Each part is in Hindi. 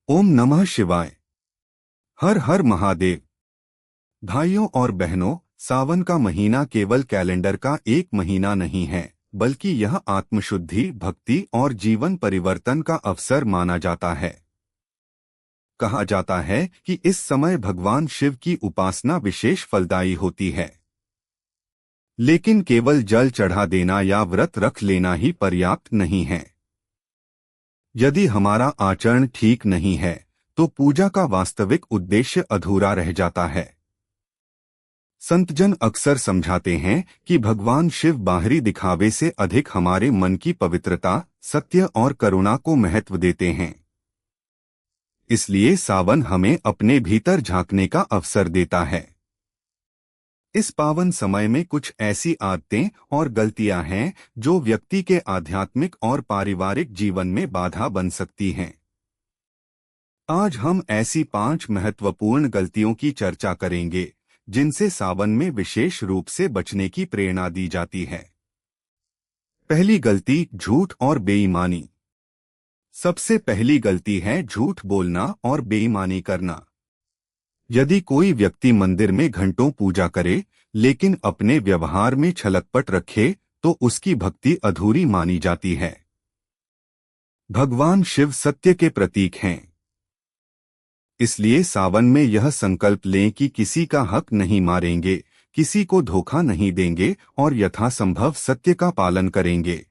ओम नमः शिवाय। हर हर महादेव। भाइयों और बहनों, सावन का महीना केवल कैलेंडर का एक महीना नहीं है, बल्कि यह आत्मशुद्धि, भक्ति और जीवन परिवर्तन का अवसर माना जाता है। कहा जाता है कि इस समय भगवान शिव की उपासना विशेष फलदायी होती है। लेकिन केवल जल चढ़ा देना या व्रत रख लेना ही पर्याप्त नहीं है। यदि हमारा आचरण ठीक नहीं है, तो पूजा का वास्तविक उद्देश्य अधूरा रह जाता है। संतजन अक्सर समझाते हैं कि भगवान शिव बाहरी दिखावे से अधिक हमारे मन की पवित्रता, सत्य और करुणा को महत्व देते हैं। इसलिए सावन हमें अपने भीतर झांकने का अवसर देता है। इस पावन समय में कुछ ऐसी आदतें और गलतियां हैं जो व्यक्ति के आध्यात्मिक और पारिवारिक जीवन में बाधा बन सकती हैं। आज हम ऐसी 5 महत्वपूर्ण गलतियों की चर्चा करेंगे जिनसे सावन में विशेष रूप से बचने की प्रेरणा दी जाती है। पहली गलती, झूठ और बेईमानी। सबसे पहली गलती है झूठ बोलना और बेईमानी करना। यदि कोई व्यक्ति मंदिर में घंटों पूजा करे लेकिन अपने व्यवहार में छलकपट रखे, तो उसकी भक्ति अधूरी मानी जाती है। भगवान शिव सत्य के प्रतीक हैं। इसलिए सावन में यह संकल्प लें कि किसी का हक नहीं मारेंगे, किसी को धोखा नहीं देंगे और यथासंभव सत्य का पालन करेंगे।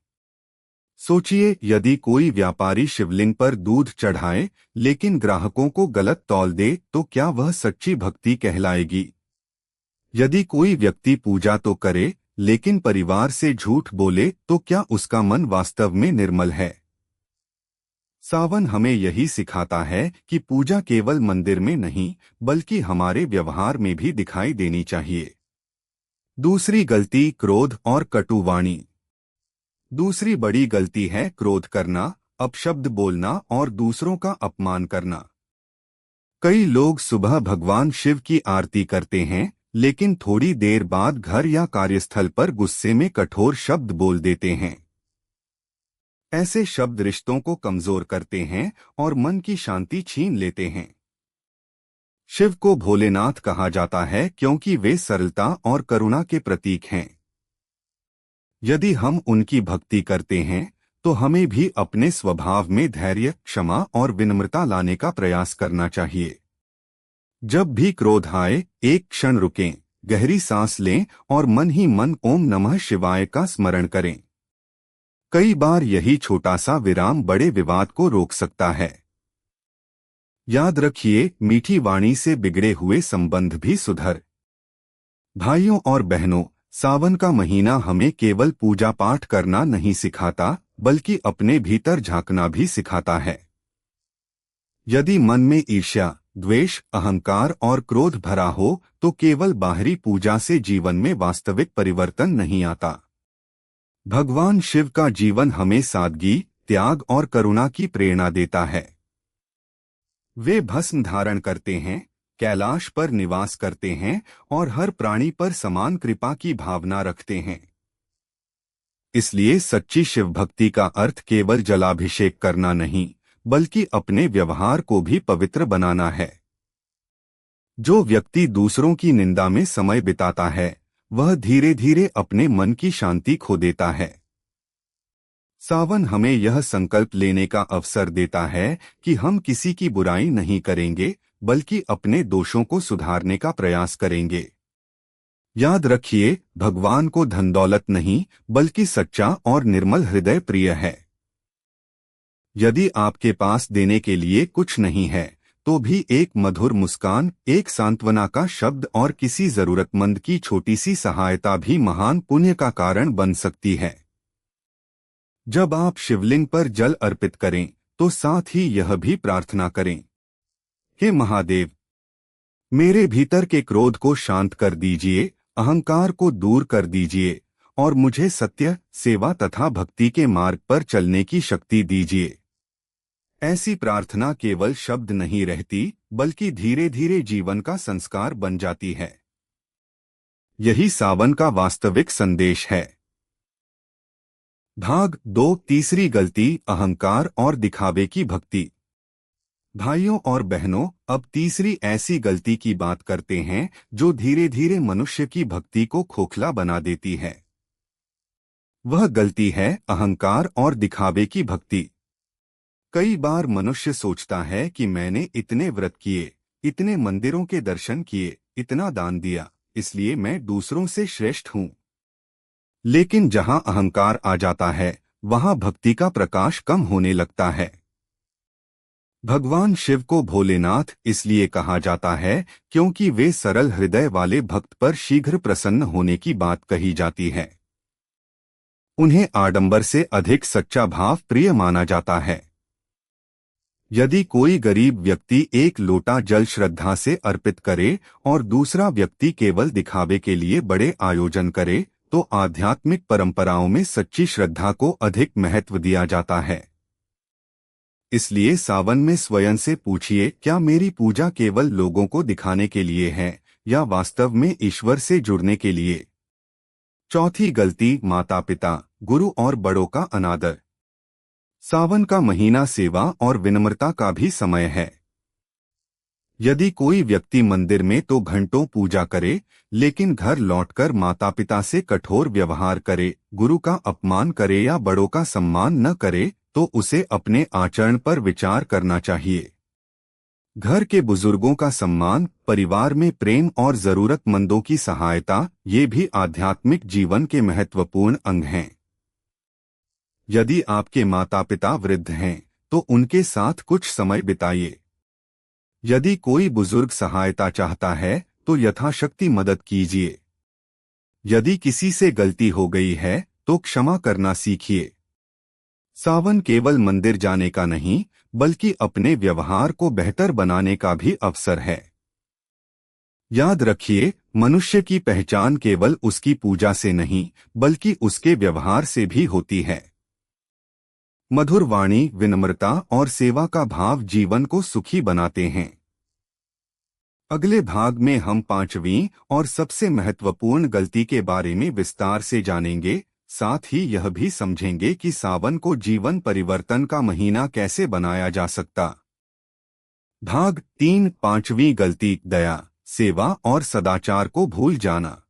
सोचिए, यदि कोई व्यापारी शिवलिंग पर दूध चढ़ाए लेकिन ग्राहकों को गलत तौल दे, तो क्या वह सच्ची भक्ति कहलाएगी? यदि कोई व्यक्ति पूजा तो करे लेकिन परिवार से झूठ बोले, तो क्या उसका मन वास्तव में निर्मल है? सावन हमें यही सिखाता है कि पूजा केवल मंदिर में नहीं, बल्कि हमारे व्यवहार में भी दिखाई देनी चाहिए। दूसरी गलती, क्रोध और कटुवाणी। दूसरी बड़ी गलती है क्रोध करना, अपशब्द बोलना और दूसरों का अपमान करना। कई लोग सुबह भगवान शिव की आरती करते हैं, लेकिन थोड़ी देर बाद घर या कार्यस्थल पर गुस्से में कठोर शब्द बोल देते हैं। ऐसे शब्द रिश्तों को कमजोर करते हैं और मन की शांति छीन लेते हैं। शिव को भोलेनाथ कहा जाता है क्योंकि वे सरलता और करुणा के प्रतीक हैं। यदि हम उनकी भक्ति करते हैं, तो हमें भी अपने स्वभाव में धैर्य, क्षमा और विनम्रता लाने का प्रयास करना चाहिए। जब भी क्रोध आए, एक क्षण रुकें, गहरी सांस लें और मन ही मन ओम नमः शिवाय का स्मरण करें। कई बार यही छोटा सा विराम बड़े विवाद को रोक सकता है। याद रखिए, मीठी वाणी से बिगड़े हुए संबंध भी सुधर। भाइयों और बहनों, सावन का महीना हमें केवल पूजा पाठ करना नहीं सिखाता, बल्कि अपने भीतर झांकना भी सिखाता है। यदि मन में ईर्ष्या, द्वेष, अहंकार और क्रोध भरा हो, तो केवल बाहरी पूजा से जीवन में वास्तविक परिवर्तन नहीं आता। भगवान शिव का जीवन हमें सादगी, त्याग और करुणा की प्रेरणा देता है। वे भस्म धारण करते हैं, कैलाश पर निवास करते हैं और हर प्राणी पर समान कृपा की भावना रखते हैं। इसलिए सच्ची शिव भक्ति का अर्थ केवल जलाभिषेक करना नहीं, बल्कि अपने व्यवहार को भी पवित्र बनाना है। जो व्यक्ति दूसरों की निंदा में समय बिताता है, वह धीरे धीरे अपने मन की शांति खो देता है। सावन हमें यह संकल्प लेने का अवसर देता है कि हम किसी की बुराई नहीं करेंगे, बल्कि अपने दोषों को सुधारने का प्रयास करेंगे। याद रखिए, भगवान को धन दौलत नहीं, बल्कि सच्चा और निर्मल हृदय प्रिय है। यदि आपके पास देने के लिए कुछ नहीं है, तो भी एक मधुर मुस्कान, एक सांत्वना का शब्द और किसी जरूरतमंद की छोटी सी सहायता भी महान पुण्य का कारण बन सकती है। जब आप शिवलिंग पर जल अर्पित करें, तो साथ ही यह भी प्रार्थना करें, हे महादेव, मेरे भीतर के क्रोध को शांत कर दीजिए, अहंकार को दूर कर दीजिए और मुझे सत्य, सेवा तथा भक्ति के मार्ग पर चलने की शक्ति दीजिए। ऐसी प्रार्थना केवल शब्द नहीं रहती, बल्कि धीरे धीरे जीवन का संस्कार बन जाती है। यही सावन का वास्तविक संदेश है। भाग 2, तीसरी गलती, अहंकार और दिखावे की भक्ति। भाइयों और बहनों, अब तीसरी ऐसी गलती की बात करते हैं जो धीरे धीरे मनुष्य की भक्ति को खोखला बना देती है। वह गलती है अहंकार और दिखावे की भक्ति। कई बार मनुष्य सोचता है कि मैंने इतने व्रत किए, इतने मंदिरों के दर्शन किए, इतना दान दिया, इसलिए मैं दूसरों से श्रेष्ठ हूँ। लेकिन जहाँ अहंकार आ जाता है, वहाँ भक्ति का प्रकाश कम होने लगता है। भगवान शिव को भोलेनाथ इसलिए कहा जाता है क्योंकि वे सरल हृदय वाले भक्त पर शीघ्र प्रसन्न होने की बात कही जाती है। उन्हें आडंबर से अधिक सच्चा भाव प्रिय माना जाता है। यदि कोई गरीब व्यक्ति एक लोटा जल श्रद्धा से अर्पित करे और दूसरा व्यक्ति केवल दिखावे के लिए बड़े आयोजन करे, तो आध्यात्मिक परंपराओं में सच्ची श्रद्धा को अधिक महत्व दिया जाता है। इसलिए सावन में स्वयं से पूछिए, क्या मेरी पूजा केवल लोगों को दिखाने के लिए है या वास्तव में ईश्वर से जुड़ने के लिए। चौथी गलती, माता पिता, गुरु और बड़ों का अनादर। सावन का महीना सेवा और विनम्रता का भी समय है। यदि कोई व्यक्ति मंदिर में तो घंटों पूजा करे, लेकिन घर लौटकर माता पिता से कठोर व्यवहार करे, गुरु का अपमान करे या बड़ों का सम्मान न करे, तो उसे अपने आचरण पर विचार करना चाहिए। घर के बुजुर्गों का सम्मान, परिवार में प्रेम और जरूरतमंदों की सहायता, ये भी आध्यात्मिक जीवन के महत्वपूर्ण अंग हैं। यदि आपके माता पिता वृद्ध हैं, तो उनके साथ कुछ समय बिताइए। यदि कोई बुजुर्ग सहायता चाहता है, तो यथाशक्ति मदद कीजिए। यदि किसी से गलती हो गई है, तो क्षमा करना सीखिए। सावन केवल मंदिर जाने का नहीं, बल्कि अपने व्यवहार को बेहतर बनाने का भी अवसर है। याद रखिए, मनुष्य की पहचान केवल उसकी पूजा से नहीं, बल्कि उसके व्यवहार से भी होती है। मधुर वाणी, विनम्रता और सेवा का भाव जीवन को सुखी बनाते हैं। अगले भाग में हम पांचवीं और सबसे महत्वपूर्ण गलती के बारे में विस्तार से जानेंगे। साथ ही यह भी समझेंगे कि सावन को जीवन परिवर्तन का महीना कैसे बनाया जा सकता। भाग 3, पांचवी गलती, दया, सेवा और सदाचार को भूल जाना।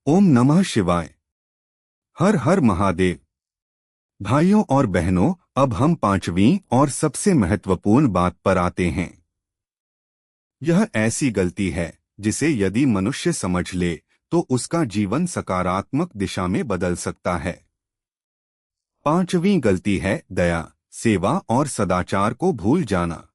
ओम नमः शिवाय। हर हर महादेव। भाइयों और बहनों, अब हम पांचवीं और सबसे महत्वपूर्ण बात पर आते हैं। यह ऐसी गलती है जिसे यदि मनुष्य समझ ले, तो उसका जीवन सकारात्मक दिशा में बदल सकता है। पांचवी गलती है दया, सेवा और सदाचार को भूल जाना।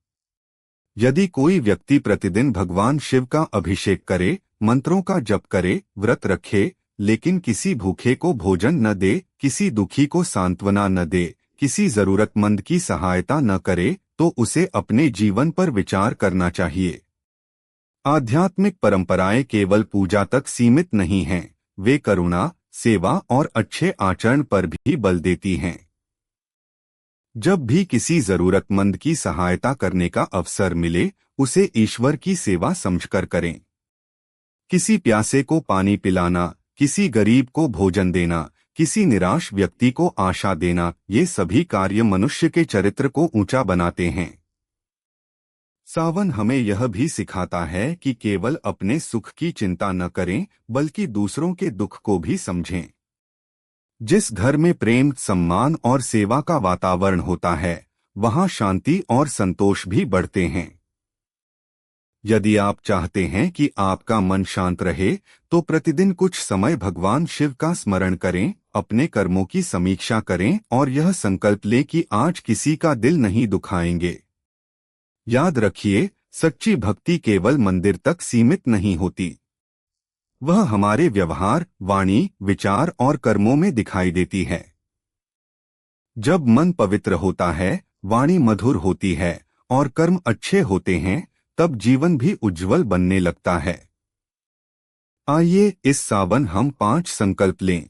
यदि कोई व्यक्ति प्रतिदिन भगवान शिव का अभिषेक करे, मंत्रों का जप करे, व्रत रखे, लेकिन किसी भूखे को भोजन न दे, किसी दुखी को सांत्वना न दे, किसी जरूरतमंद की सहायता न करे, तो उसे अपने जीवन पर विचार करना चाहिए। आध्यात्मिक परंपराएं केवल पूजा तक सीमित नहीं हैं, वे करुणा, सेवा और अच्छे आचरण पर भी बल देती हैं। जब भी किसी जरूरतमंद की सहायता करने का अवसर मिले, उसे ईश्वर की सेवा समझकर करें। किसी प्यासे को पानी पिलाना, किसी गरीब को भोजन देना, किसी निराश व्यक्ति को आशा देना, ये सभी कार्य मनुष्य के चरित्र को ऊंचा बनाते हैं। सावन हमें यह भी सिखाता है कि केवल अपने सुख की चिंता न करें, बल्कि दूसरों के दुख को भी समझें। जिस घर में प्रेम, सम्मान और सेवा का वातावरण होता है, वहां शांति और संतोष भी बढ़ते हैं। यदि आप चाहते हैं कि आपका मन शांत रहे, तो प्रतिदिन कुछ समय भगवान शिव का स्मरण करें, अपने कर्मों की समीक्षा करें और यह संकल्प लें कि आज किसी का दिल नहीं दुखाएंगे। याद रखिए, सच्ची भक्ति केवल मंदिर तक सीमित नहीं होती। वह हमारे व्यवहार, वाणी, विचार और कर्मों में दिखाई देती है। जब मन पवित्र होता है, वाणी मधुर होती है और कर्म अच्छे होते हैं, तब जीवन भी उज्जवल बनने लगता है। आइए इस सावन हम 5 संकल्प लें।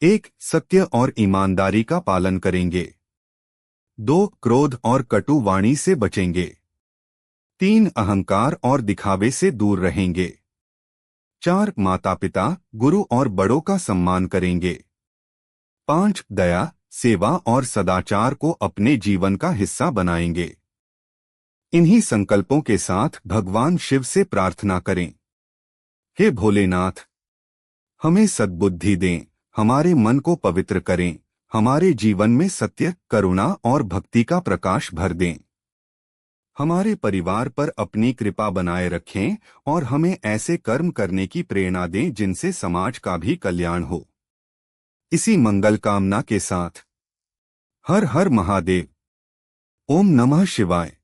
1. सत्य और ईमानदारी का पालन करेंगे। 2. क्रोध और कटु वाणी से बचेंगे। 3. अहंकार और दिखावे से दूर रहेंगे। 4. माता पिता, गुरु और बड़ों का सम्मान करेंगे। 5. दया, सेवा और सदाचार को अपने जीवन का हिस्सा बनाएंगे। इन्हीं संकल्पों के साथ भगवान शिव से प्रार्थना करें। हे भोलेनाथ, हमें सद्बुद्धि दें, हमारे मन को पवित्र करें, हमारे जीवन में सत्य, करुणा और भक्ति का प्रकाश भर दें। हमारे परिवार पर अपनी कृपा बनाए रखें और हमें ऐसे कर्म करने की प्रेरणा दें जिनसे समाज का भी कल्याण हो। इसी मंगल कामना के साथ हर हर महादेव। ओम नमः शिवाय।